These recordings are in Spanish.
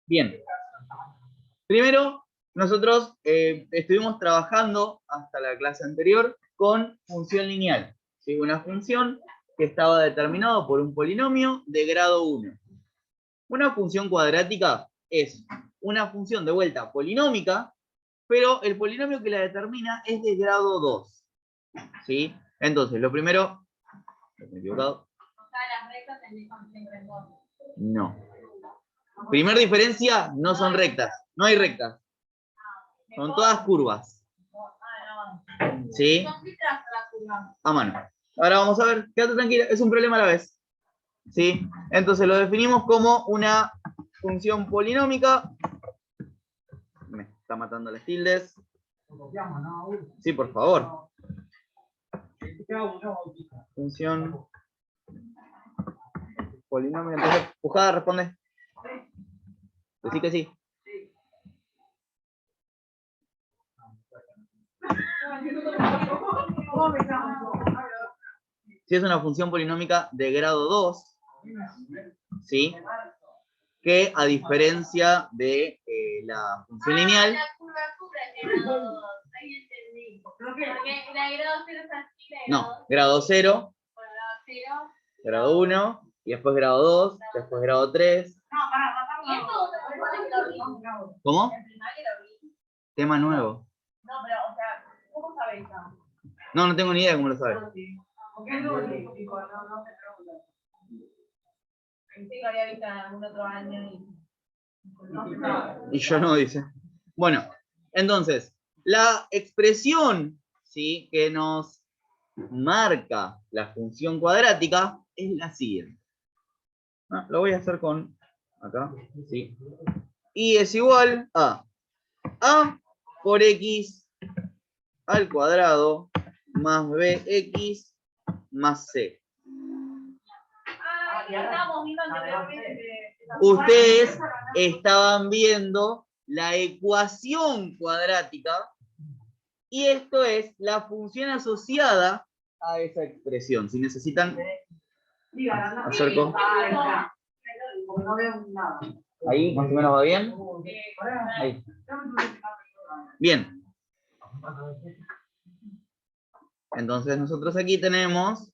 Bien. Primero, nosotros estuvimos trabajando hasta la clase anterior con función lineal. ¿Sí? Una función que estaba determinada por un polinomio de grado 1. Una función cuadrática es una función de vuelta polinómica, pero el polinomio que la determina es de grado 2. ¿Sí? Entonces, lo primero... ¿Me he equivocado? Las rectas son siempre en dos. No. Primera diferencia, no son rectas. No hay rectas. Son todas curvas. ¿Sí? A mano. Ahora vamos a ver, quédate tranquila, es un problema a la vez. ¿Sí? Entonces lo definimos como una función polinómica. Me está matando las tildes. Sí, por favor. Función polinómica. Entonces, Pujada, responde. Decí que sí. Si es una función polinómica de grado 2, ¿sí? Que a diferencia de la función lineal... La curva es de grado 2. Ahí entendí. Porque la de grado 0 es así. No, grado 0, Bueno, grado 0. grado 1, y después grado 2, después grado 3. ¿Cómo? Tema nuevo. No, pero, o sea, ¿cómo sabéis eso? No tengo ni idea de cómo lo sabes. Porque es nuevo, tipo, no se pregunta. Pensé que había visto en algún otro año Y yo no, dice. Bueno, entonces, la expresión, ¿sí?, que nos marca la función cuadrática es la siguiente. Lo voy a hacer con acá, ¿sí? Y es igual a por x al cuadrado más bx más c. Ustedes estaban viendo la ecuación cuadrática y esto es la función asociada a esa expresión. Si necesitan, acerco. Ahí, más o menos va bien. Ahí. Bien. Entonces nosotros aquí tenemos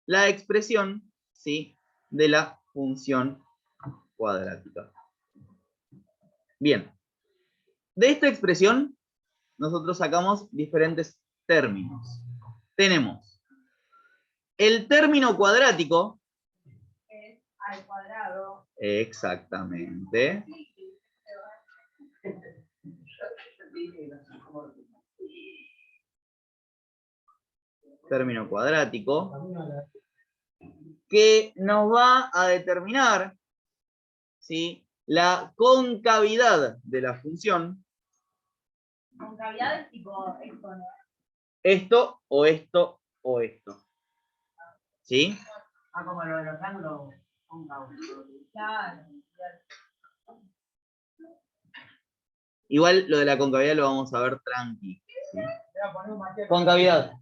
la expresión, ¿sí?, de la función cuadrática. Bien. De esta expresión nosotros sacamos diferentes términos. Tenemos el término cuadrático. Es al cuadrado. Exactamente. Término cuadrático, que nos va a determinar, ¿sí?, la concavidad de la función. Concavidad es tipo esto, ¿no? Esto o esto o esto. ¿Sí? Como lo de los ángulos cóncavos. Claro. Igual lo de la concavidad lo vamos a ver tranqui. ¿Sí? Concavidad.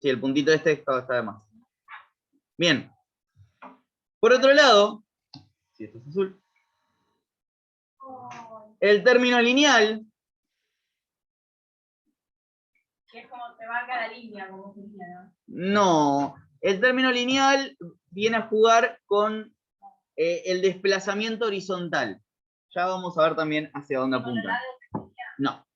Sí, el puntito este está de más. Bien. Por otro lado, si esto es azul, el término lineal. Que es como se marca la línea, como sería, ¿no? No. El término lineal viene a jugar con el desplazamiento horizontal. Ya vamos a ver también hacia dónde apunta. No.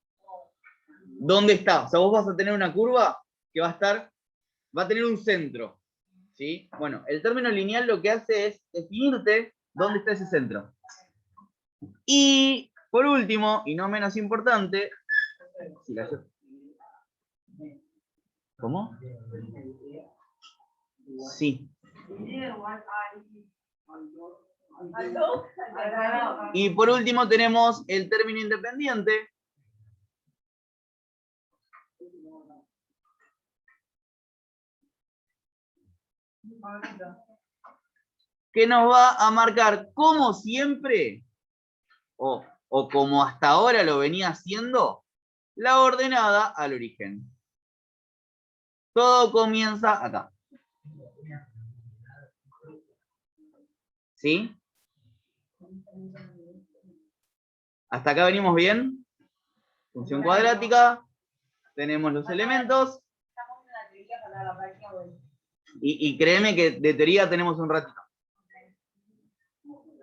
¿Dónde está? O sea, vos vas a tener una curva que va a tener un centro. ¿Sí? Bueno, el término lineal lo que hace es definirte dónde está ese centro. Y por último, y no menos importante, ¿cómo? Sí. Y por último tenemos el término independiente. Que nos va a marcar, como siempre, o como hasta ahora lo venía haciendo, la ordenada al origen. Todo comienza acá. ¿Sí? ¿Hasta acá venimos bien? Función cuadrática. Tenemos los elementos. Estamos en la teoría para la práctica. Y créeme que de teoría tenemos un ratito.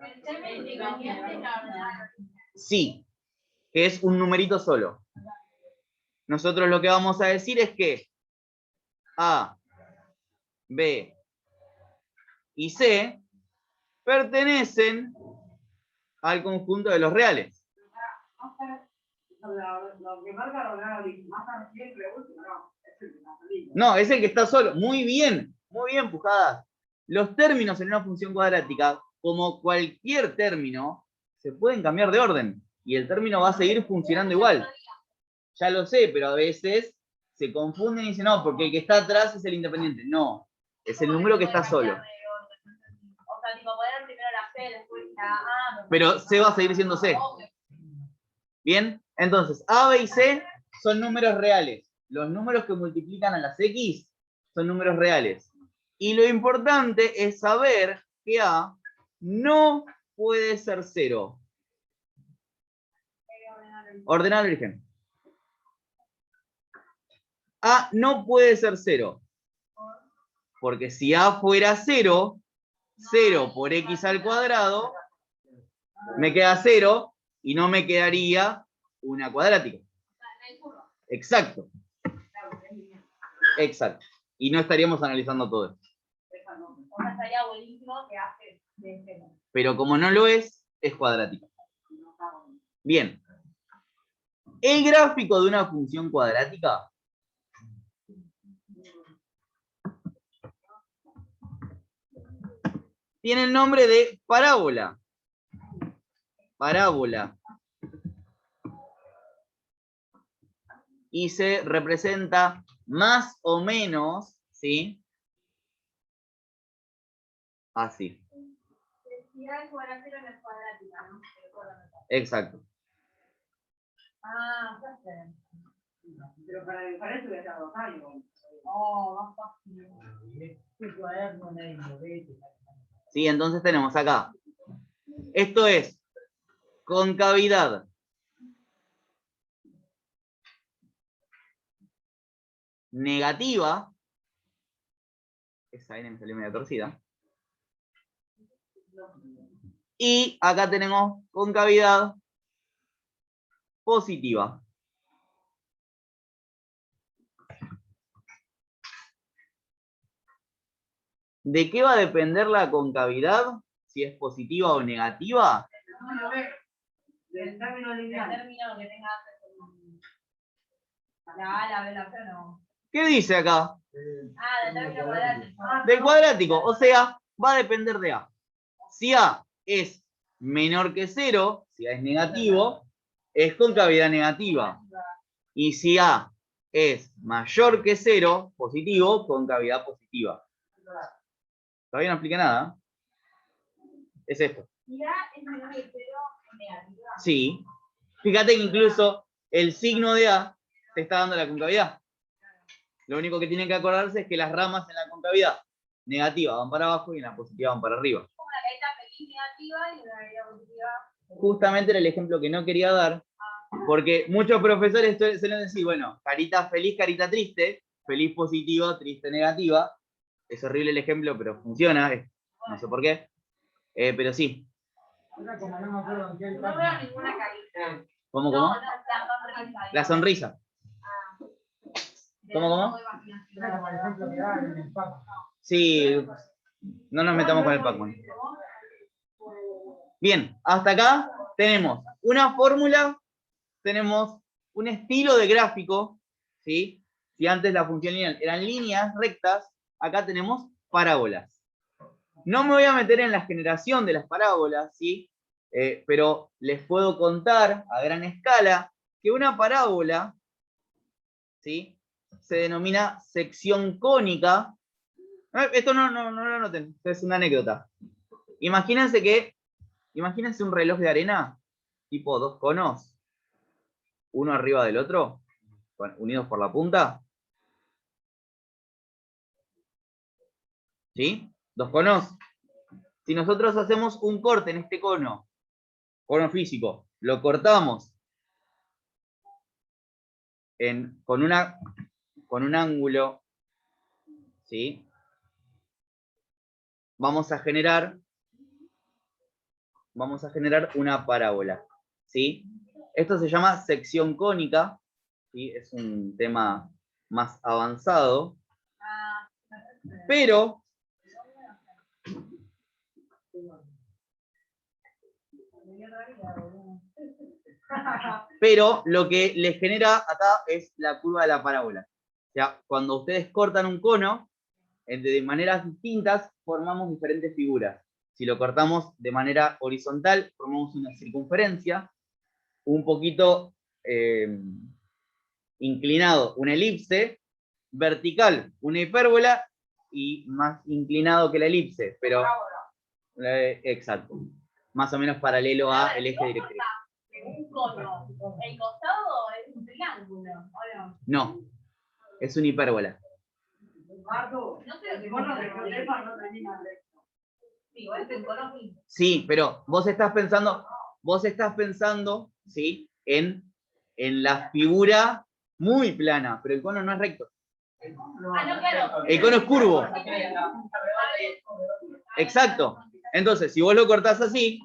El término independiente es la verdad. Sí, que es un numerito solo. Nosotros lo que vamos a decir es que A, B y C pertenecen al conjunto de los reales. Lo que marca lo más siempre último, no. No, es el que está solo. Muy bien, Pujadas. Los términos en una función cuadrática, como cualquier término, se pueden cambiar de orden. Y el término va a seguir funcionando igual. Ya lo sé, pero a veces se confunden y dicen, no, porque el que está atrás es el independiente. No, es el número que está solo. O sea, tipo, poner primero la C, después la A. Pero C va a seguir siendo C. Bien, entonces A, B y C son números reales. Los números que multiplican a las X son números reales. Y lo importante es saber que A no puede ser 0. Ordenar el origen. A no puede ser 0. Porque si A fuera 0, 0 por X al cuadrado, me queda 0 y no me quedaría una cuadrática. Exacto. Exacto. Y no estaríamos analizando todo esto. Estaría buenísimo que hace de cero. Pero como no lo es cuadrática. Bien. El gráfico de una función cuadrática tiene el nombre de parábola. Parábola. Y se representa más o menos, ¿sí? Así. Exacto. Ah, ya sé. Pero para eso voy a estar 2 años. Oh, más fácil. Sí, entonces tenemos acá. Esto es concavidad. Negativa. Esa N me salió media torcida. Y acá tenemos concavidad positiva. ¿De qué va a depender la concavidad? Si es positiva o negativa. Del término lineal. El término que tenga la A, la B, la C, no. ¿Qué dice acá? Ah, del término cuadrático. Del cuadrático, o sea, va a depender de A. Si A es menor que 0, si A es negativo, es concavidad negativa. Y si A es mayor que 0, positivo, concavidad positiva. Todavía no expliqué nada. Es esto. Si A es menor que 0, negativa. Sí. Fíjate que incluso el signo de A te está dando la concavidad. Lo único que tienen que acordarse es que las ramas en la concavidad negativa van para abajo y en la positiva van para arriba. Como la carita feliz negativa y una carita positiva. Justamente era el ejemplo que no quería dar, porque muchos profesores suelen decir, bueno, carita feliz, carita triste, feliz positivo, triste negativa. Es horrible el ejemplo, pero funciona, no sé por qué, pero sí. No veo ninguna carita. ¿Cómo? No, La sonrisa. ¿Cómo? Sí, no nos metamos con el Pac-Man. Bien, hasta acá tenemos una fórmula, tenemos un estilo de gráfico, ¿sí? Si antes la función lineal eran líneas rectas, acá tenemos parábolas. No me voy a meter en la generación de las parábolas, ¿sí? Pero les puedo contar a gran escala que una parábola, ¿sí?, se denomina sección cónica. Esto no lo anoten, es una anécdota. Imagínense un reloj de arena, tipo 2 conos, uno arriba del otro, unidos por la punta. ¿Sí? 2 conos. Si nosotros hacemos un corte en este cono cono físico, lo cortamos con un ángulo, ¿sí? Vamos a generar una parábola, ¿sí? Esto se llama sección cónica, ¿sí? Es un tema más avanzado, pero lo que les genera acá es la curva de la parábola. O sea, cuando ustedes cortan un cono, de maneras distintas, formamos diferentes figuras. Si lo cortamos de manera horizontal, formamos una circunferencia, un poquito inclinado, una elipse, vertical, una hipérbola, y más inclinado que la elipse, pero exacto, más o menos paralelo al eje directriz. Un cono, el costado es un triángulo, ¿o no? No, es una hipérbola. Sí, pero vos estás pensando, ¿sí? en la figura muy plana, pero el cono no es recto. Claro. El cono es curvo. Exacto. Entonces, si vos lo cortás así,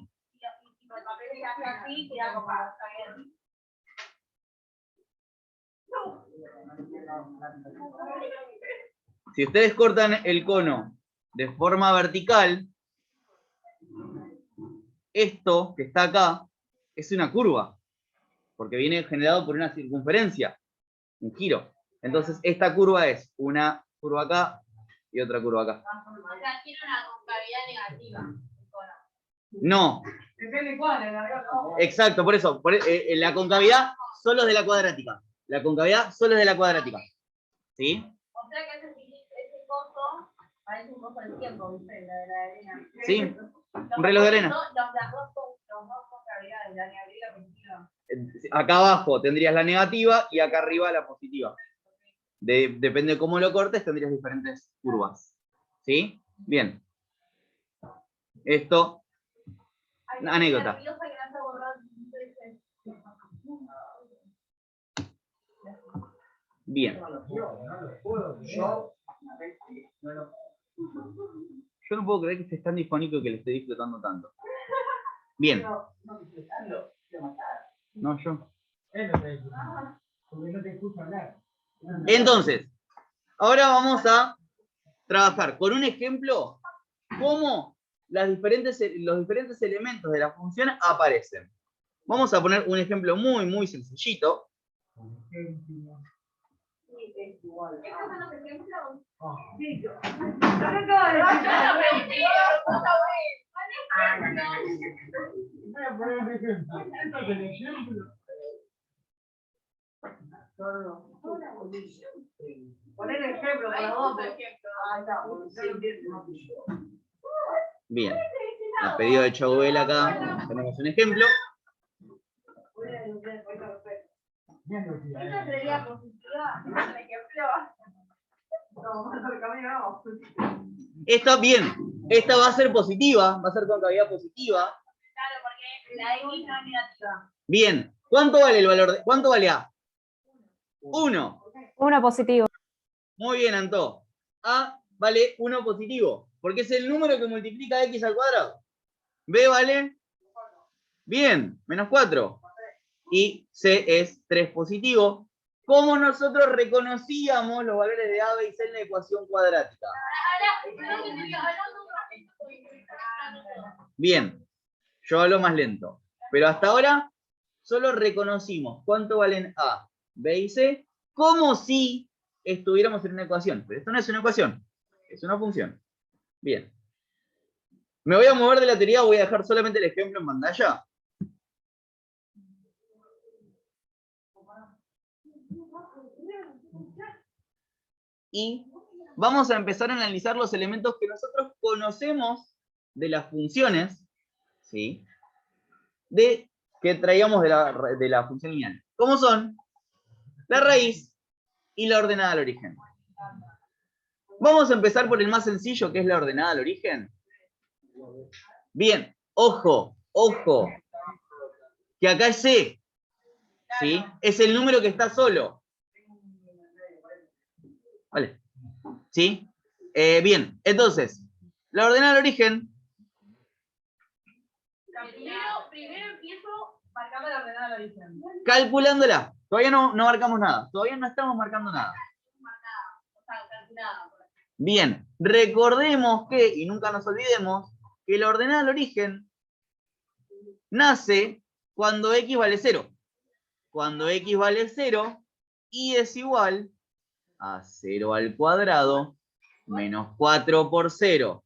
si ustedes cortan el cono de forma vertical, esto que está acá es una curva, porque viene generado por una circunferencia, un giro. Entonces, esta curva es una curva acá y otra curva acá. O sea, tiene una concavidad negativa. No. Depende cuál, ¿no? Exacto, por eso. La concavidad solo es de la cuadrática. La concavidad solo es de la cuadrática. ¿Sí? O sea que ese coso parece un coso del tiempo, ¿viste? La de la arena. Sí, un reloj de arena. Los dos concavidades, la negativa y la positiva. Acá abajo tendrías la negativa y acá arriba la positiva. Depende de cómo lo cortes, tendrías diferentes curvas. ¿Sí? Bien. Esto, una anécdota. Bien. Yo no puedo creer que esté tan disponible que le esté disfrutando tanto. Bien. No, yo. Entonces, ahora vamos a trabajar con un ejemplo cómo los diferentes elementos de la función aparecen. Vamos a poner un ejemplo muy, muy sencillito. ¿Estos son los ejemplos? Sí. Poner ejemplo para vos. Bien. A pedido de Chauvel acá tenemos un ejemplo. Esta sería positiva, un ejemplo. Esta, bien, esta va a ser positiva, va a ser concavidad positiva. Claro, porque la X no es negativa. Bien, ¿cuánto vale el valor cuánto vale A? 1. 1 positivo. Muy bien, Antó. A vale 1 positivo, porque es el número que multiplica X al cuadrado. B vale, bien, menos 4. Y C es 3 positivo. ¿Cómo nosotros reconocíamos los valores de A, B y C en la ecuación cuadrática? Bien, yo hablo más lento. Pero hasta ahora solo reconocimos cuánto valen A, B y C, como si estuviéramos en una ecuación. Pero esto no es una ecuación, es una función. Bien. Me voy a mover de la teoría, voy a dejar solamente el ejemplo en pantalla. Y vamos a empezar a analizar los elementos que nosotros conocemos de las funciones, ¿sí? Que traíamos de la función lineal. ¿Cómo son? La raíz y la ordenada al origen. Vamos a empezar por el más sencillo, que es la ordenada al origen. Bien, ojo, ojo. que acá es C, ¿sí? Es el número que está solo. Vale. ¿Sí? Bien, entonces, la ordenada al origen. Primero empiezo marcando la ordenada al origen. Calculándola. Todavía no marcamos nada. Todavía no estamos marcando nada. Bien, recordemos que, y nunca nos olvidemos, que la ordenada al origen nace cuando x vale 0. Cuando x vale 0, y es igual a 0 al cuadrado menos 4 por 0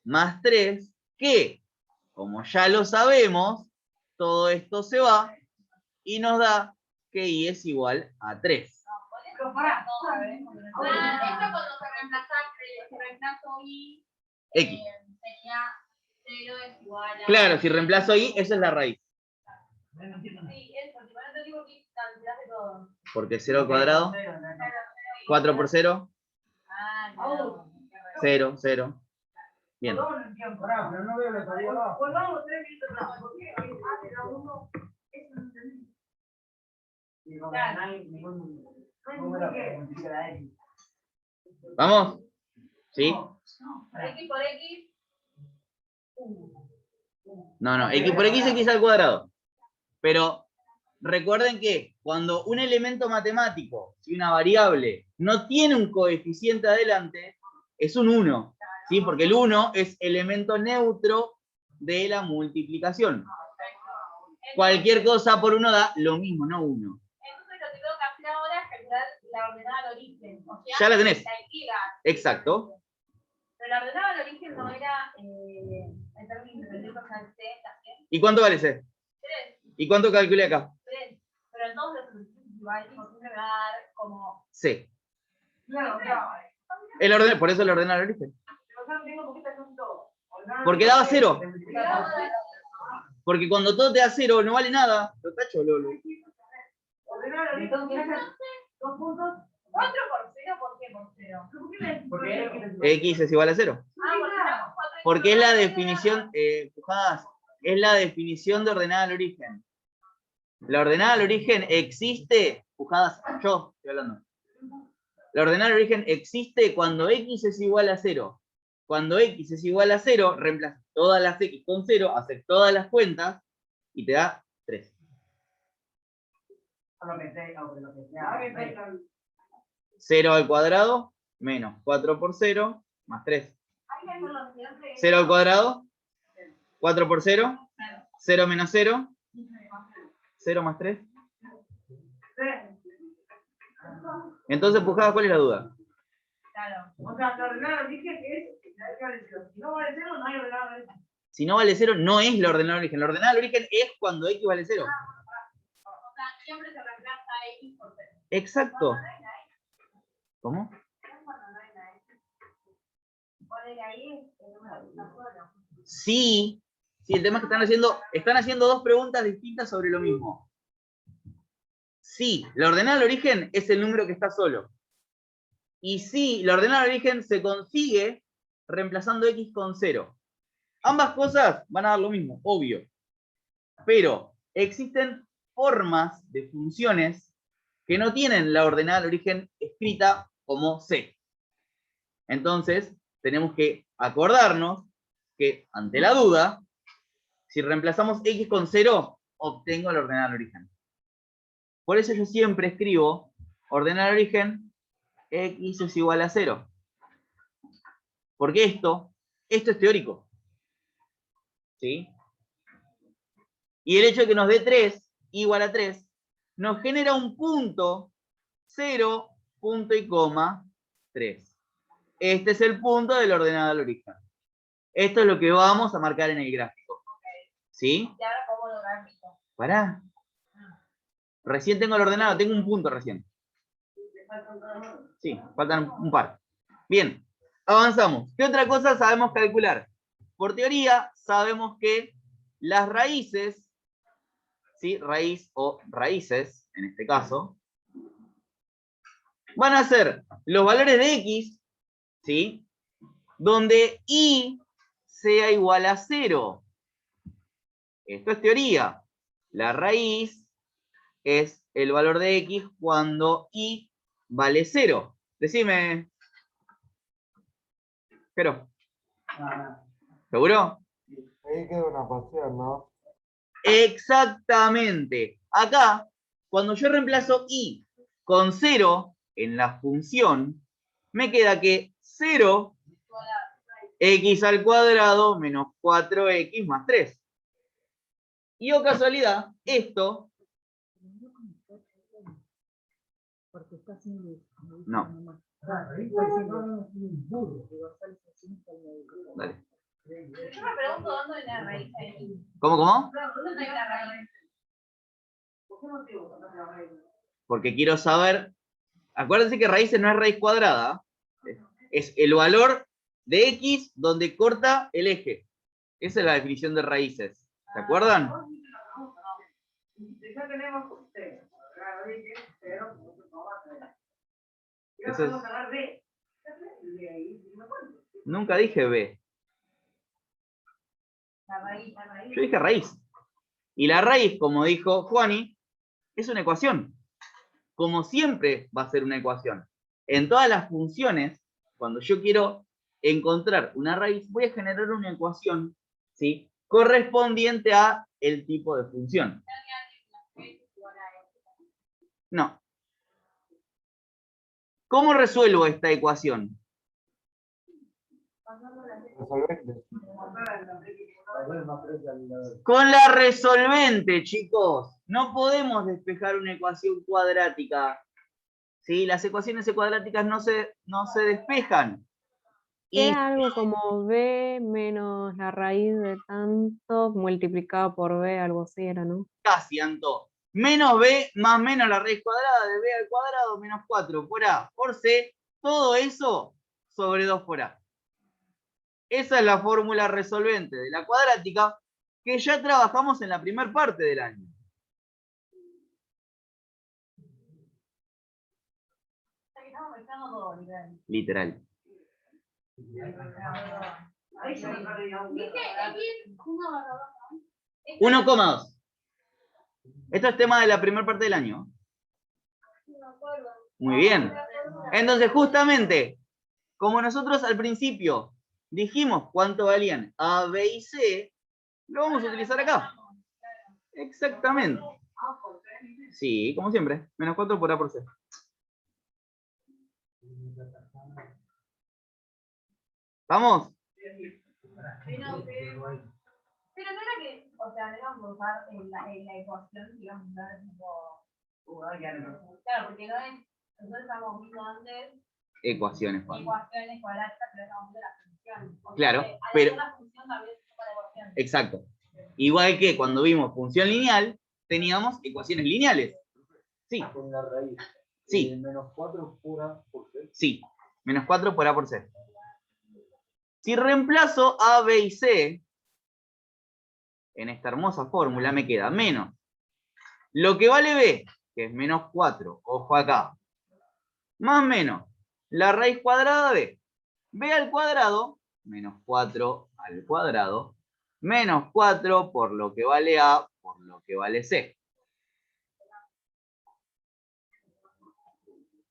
más 3, que, como ya lo sabemos, todo esto se va y nos da que y es igual a 3. Esto cuando se reemplazo y X. sería 0 es igual a... Claro, si reemplazo y, esa es la raíz. Sí, eso, si no te digo que calculaste todo. Porque 0 al cuadrado, 4 por 0, 0, 0. Bien. Pero no veo la salida abajo. Volvamos 3 minutos atrás. ¿Por qué la 1? Eso no entendí. No hay ningún número que multiplique la X. ¿Vamos? ¿Sí? X por X. No, x por x es x al cuadrado. Pero recuerden que cuando un elemento matemático, si una variable, no tiene un coeficiente adelante, es un 1. ¿Sí? Porque el 1 es elemento neutro de la multiplicación. Cualquier cosa por 1 da lo mismo, no 1. Entonces lo que tengo que hacer ahora es calcular la ordenada al origen. O sea, Ya la tenés. la intriga. Exacto. Pero la ordenada al origen no era en términos independientes al C también. ¿Y cuánto vale C? 3. ¿Y cuánto calculé acá? 3. Pero entonces los soluciones igual siempre me va a dar como... C. Claro, claro. Por eso le ordena el origen. Yo no tengo poquito asunto. Porque daba 0. Porque cuando todo te da 0 no vale nada. Lo tacho, Lolo. Ordenada al origen tiene que ser 2 puntos. 4 por 0, ¿por qué por 0? Porque X es igual a 0. Porque es la definición, Pujadas, es la definición de ordenada al origen. La ordenada al origen existe, Pujadas, yo estoy hablando. La ordenada al origen existe cuando X es igual a 0. Cuando X es igual a 0, reemplaza todas las X con 0, hace todas las cuentas y te da 3. 0 al cuadrado menos 4 por 0 más 3. 0 al cuadrado, 4 por 0, 0 menos 0, 0 más 3. Entonces, Pujadas, ¿cuál es la duda? Claro. O sea, la ordenada al origen es... Si no vale 0, no hay ordenada al origen. Si no vale 0, no es la ordenada al origen. La ordenada al origen es cuando X vale 0. O sea, siempre se reemplaza X por 0. Exacto. ¿Cómo? Sí. Sí, el tema es que están haciendo dos preguntas distintas sobre lo mismo. Sí, la ordenada al origen es el número que está solo. Y sí, la ordenada al origen se consigue reemplazando X con 0. Ambas cosas van a dar lo mismo, obvio. Pero existen formas de funciones que no tienen la ordenada al origen escrita como C. Entonces, tenemos que acordarnos que, ante la duda, si reemplazamos X con 0, obtengo la ordenada al origen. Por eso yo siempre escribo ordenada al origen, X es igual a 0. Porque esto es teórico. ¿Sí? Y el hecho de que nos dé 3 igual a 3, nos genera un punto, 0, punto y coma, 3. Este es el punto de la ordenada al origen. Esto es lo que vamos a marcar en el gráfico. ¿Sí? Y ahora, ¿cómo lo gráfico? Pará. Recién tengo el ordenado, tengo un punto recién. Sí, faltan un par. Bien, avanzamos. ¿Qué otra cosa sabemos calcular? Por teoría, sabemos que las raíces, ¿sí? Raíz o raíces, en este caso, van a ser los valores de X, ¿sí? Donde Y sea igual a 0. Esto es teoría. La raíz es el valor de x cuando y vale 0. Decime. Pero, ¿seguro? Ahí queda una ecuación, ¿no? Exactamente. Acá, cuando yo reemplazo y con 0 en la función, me queda que 0 x al cuadrado menos 4x más 3. Y oh casualidad, esto no. Dale. Yo me pregunto dónde es la raíz ahí. ¿Cómo? ¿Dónde está la raíz? Porque quiero saber. Acuérdense que raíces no es raíz cuadrada. Es el valor de x donde corta el eje. Esa es la definición de raíces. ¿Se acuerdan? Ya tenemos usted. La raíz es 0, no va a ser. Eso es- Vamos a hablar de ahí. Nunca dije b. La raíz, la raíz. Yo dije raíz. Y la raíz, como dijo Juani, es una ecuación. Como siempre va a ser una ecuación. En todas las funciones, cuando yo quiero encontrar una raíz, voy a generar una ecuación, ¿sí?, correspondiente a el tipo de función. No. ¿Cómo resuelvo esta ecuación? Resolvente. Con la resolvente, chicos. No podemos despejar una ecuación cuadrática. ¿Sí? Las ecuaciones cuadráticas no se despejan. Y Era algo como b menos la raíz de tanto multiplicado por b, algo así era, ¿no? casi, Anto. Menos b más menos la raíz cuadrada de b al cuadrado menos 4 por a por c. Todo eso sobre 2 por a. Esa es la fórmula resolvente de la cuadrática que ya trabajamos en la primera parte del año. Literal. ¿Viste? X 1,2. Esto es tema de la primera parte del año. Muy bien. Entonces, justamente, como nosotros al principio dijimos cuánto valían A, B y C, lo vamos a utilizar acá. Exactamente. Sí, como siempre. Menos 4 por A por C. ¿Vamos? Pero no era que, o sea, debemos usar en la ecuación, digamos, usar tipo. Claro, porque no es. Nosotros estamos viendo antes Ecuaciones, Juan. ecuaciones cuadráticas, pero estamos viendo las funciones. O sea, Claro, que al pero- hacer la función también se toma la ecuación. Exacto. Igual que cuando vimos función lineal, teníamos ecuaciones lineales. Sí, Con la raíz. sí, Menos 4 pura por C. sí. Menos 4 por A por C. Si reemplazo A, B y C en esta hermosa fórmula, me queda menos lo que vale B, que es menos 4, ojo acá, más menos la raíz cuadrada de B al cuadrado, menos 4 al cuadrado, menos 4 por lo que vale A, por lo que vale C.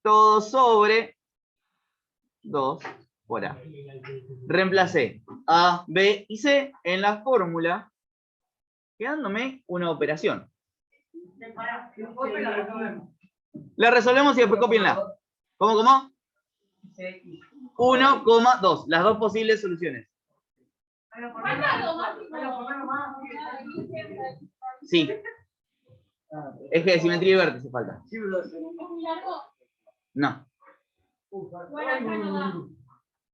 Todo sobre 2 por A. Reemplacé A, B y C en la fórmula, quedándome una operación. La resolvemos y después copienla. ¿Cómo? 1,2. Las dos posibles soluciones. Sí. Eje de simetría y vértice falta. No.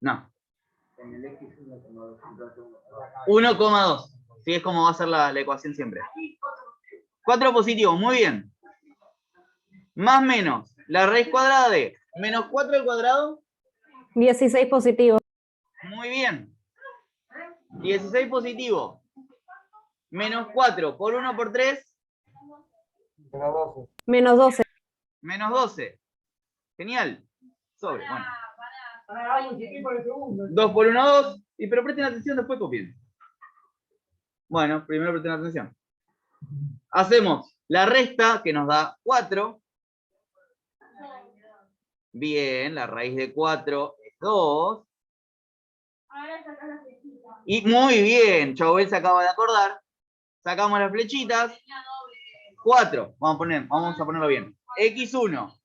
No. 1,2. Sí, es como va a ser la ecuación siempre. 4 positivo, muy bien. Más menos la raíz cuadrada de menos 4 al cuadrado. 16 positivo. Muy bien. 16 positivo. Menos 4 por 1 por 3. Menos 12. Menos 12. Menos 12. Genial. Sobre. Bueno. 2 por 1, 2. Y pero presten atención, después copien. Bueno, primero presten atención. Hacemos la resta que nos da 4. Bien, la raíz de 4 es 2. Ahora sacas la flechita. Y muy bien, Chauvel se acaba de acordar. Sacamos las flechitas. 4. Vamos a ponerlo bien. X1.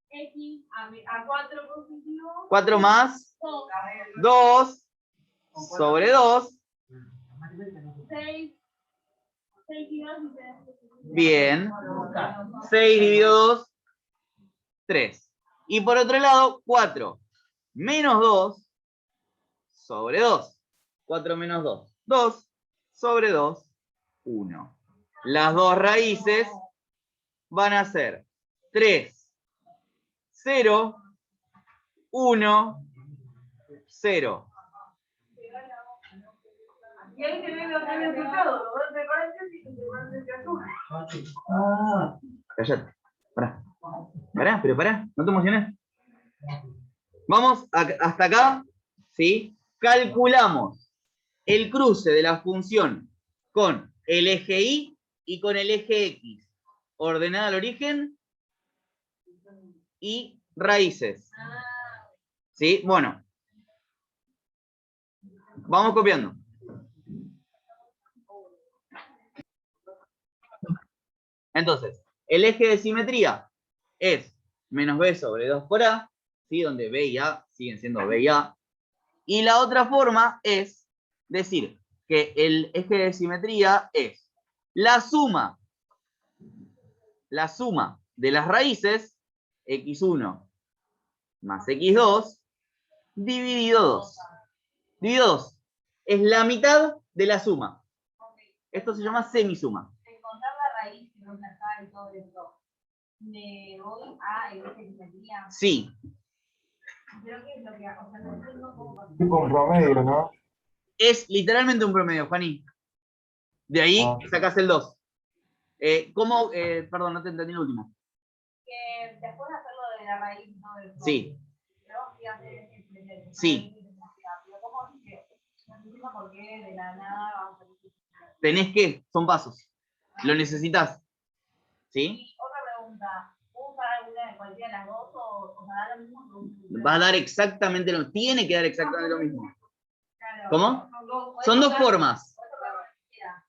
X a 4 positivo. 4 más 2 sobre 2. 6. 6 y 2 y 3. Bien. 6 dividido 2, 3. Y por otro lado, 4 menos 2 sobre 2. 4 menos 2. 2 sobre 2, 1. Las dos raíces van a ser 3, 0, 1, 0. Y ahí te veo que había escuchado, los 12 paréntesis y te paréntesis azul. Cállate. Pará, no te emociones. Vamos hasta acá, ¿sí? Calculamos el cruce de la función con el eje Y y con el eje X, ordenada al origen y raíces. ¿Sí? Bueno. Vamos copiando. Entonces, el eje de simetría es menos b sobre 2 por a, ¿sí? Donde b y a siguen siendo b y a. Y la otra forma es decir que el eje de simetría es la suma de las raíces, x1 más x2, dividido 2. Dividido 2 es la mitad de la suma. Esto se llama semisuma. Encontrar la raíz que no está y todo esto. Me voy a el eje de simetría. Sí. Creo que es lo que, o sea, no entiendo cómo. Tipo un promedio, ¿no? Es literalmente un promedio, Juaní. De ahí sacás el 2. ¿Cómo? Perdón, no te entendí el último. Que después de hacerlo de la raíz, ¿no? Del Sí. luego sí hacer el primero. Sí. Pero ¿cómo es que? No entiendo por qué de la nada vamos a decir. Tenés que, son pasos. Lo necesitas. ¿Sí? Y otra pregunta. ¿Puedo usar alguna de cualquiera de las dos o sea, da lo mismo? Va a dar exactamente lo mismo. Tiene que dar exactamente lo mismo. Claro. ¿Cómo? Son dos formas.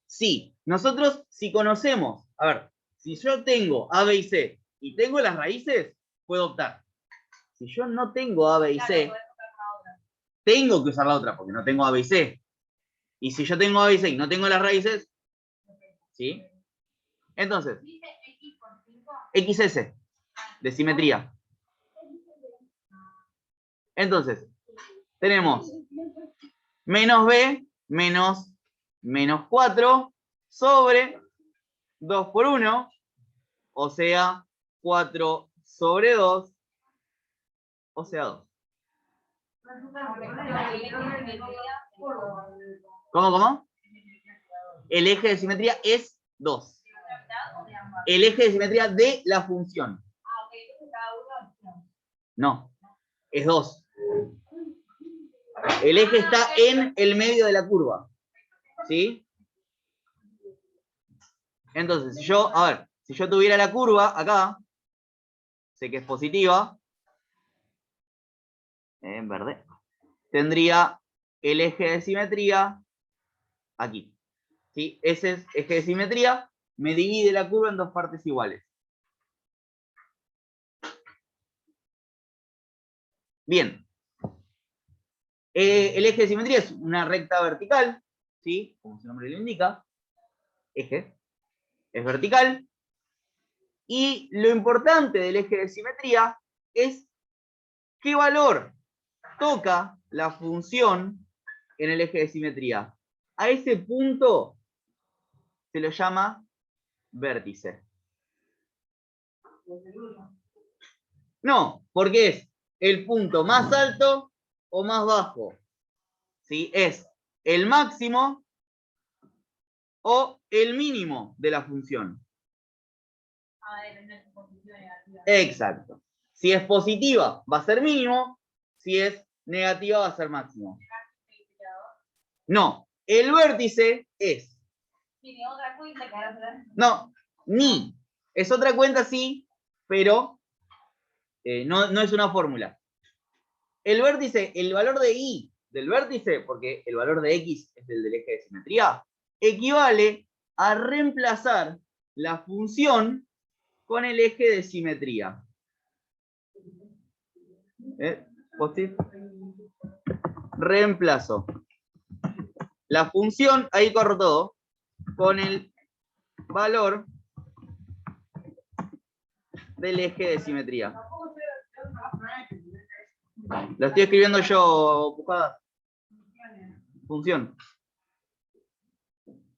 Sí, nosotros si conocemos, a ver, si yo tengo A, B y C y tengo las raíces, puedo optar. Si yo no tengo A, B y C, tengo que usar la otra porque no tengo A, B y C. Y si yo tengo A, B y C y no tengo las raíces, ¿sí? Entonces, XS, de simetría. Entonces, tenemos menos B menos 4 sobre 2 por 1, o sea, 4 sobre 2, o sea, 2. ¿Cómo? El eje de simetría es 2. El eje de simetría de la función. No, es 2. El eje está en el medio de la curva. ¿Sí? Entonces, si yo tuviera la curva acá, sé que es positiva, en verde, tendría el eje de simetría aquí. ¿Sí? Ese es eje de simetría, me divide la curva en dos partes iguales. Bien. El eje de simetría es una recta vertical, ¿sí? Como su nombre lo indica. Eje. Es vertical. Y lo importante del eje de simetría es qué valor toca la función en el eje de simetría. A ese punto se lo llama vértice. No, porque es el punto más alto o más bajo. ¿Sí? Es el máximo o el mínimo de la función. Exacto. Si es positiva, va a ser mínimo. Si es negativa, va a ser máximo. No, el vértice es Tiene otra cuenta que ahora se la... No, ni. Es otra cuenta, sí, pero no es una fórmula. El vértice, el valor de y del vértice, porque el valor de x es el del eje de simetría, equivale a reemplazar la función con el eje de simetría. ¿Post-it? Reemplazo la función, ahí corro todo, con el valor del eje de simetría. Lo estoy escribiendo yo, Pujadas. Función.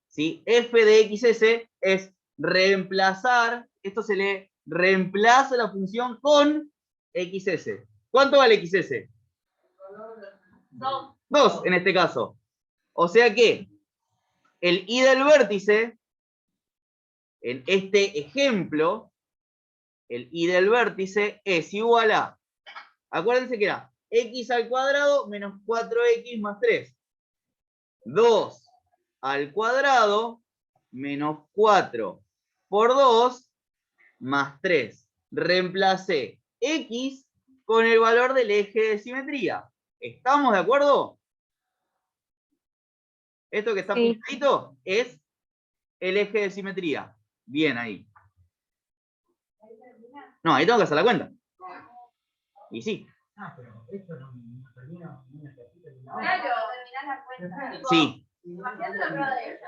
¿Sí? F de XS es reemplazar, esto se lee, reemplaza la función con XS. ¿Cuánto vale XS? 2. 2 en este caso. O sea que el I del vértice, en este ejemplo, el I del vértice es igual a, acuérdense que era x al cuadrado menos 4x más 3. 2 al cuadrado menos 4 por 2 más 3. Reemplacé x con el valor del eje de simetría. ¿Estamos de acuerdo? Esto que está Sí. pintadito es el eje de simetría. Bien ahí. No, ahí tengo que hacer la cuenta. Y sí. Ah, pero esto no termina en un ejercicio de una hora. Claro, terminás la cuenta. Sí. Imagínate la prueba de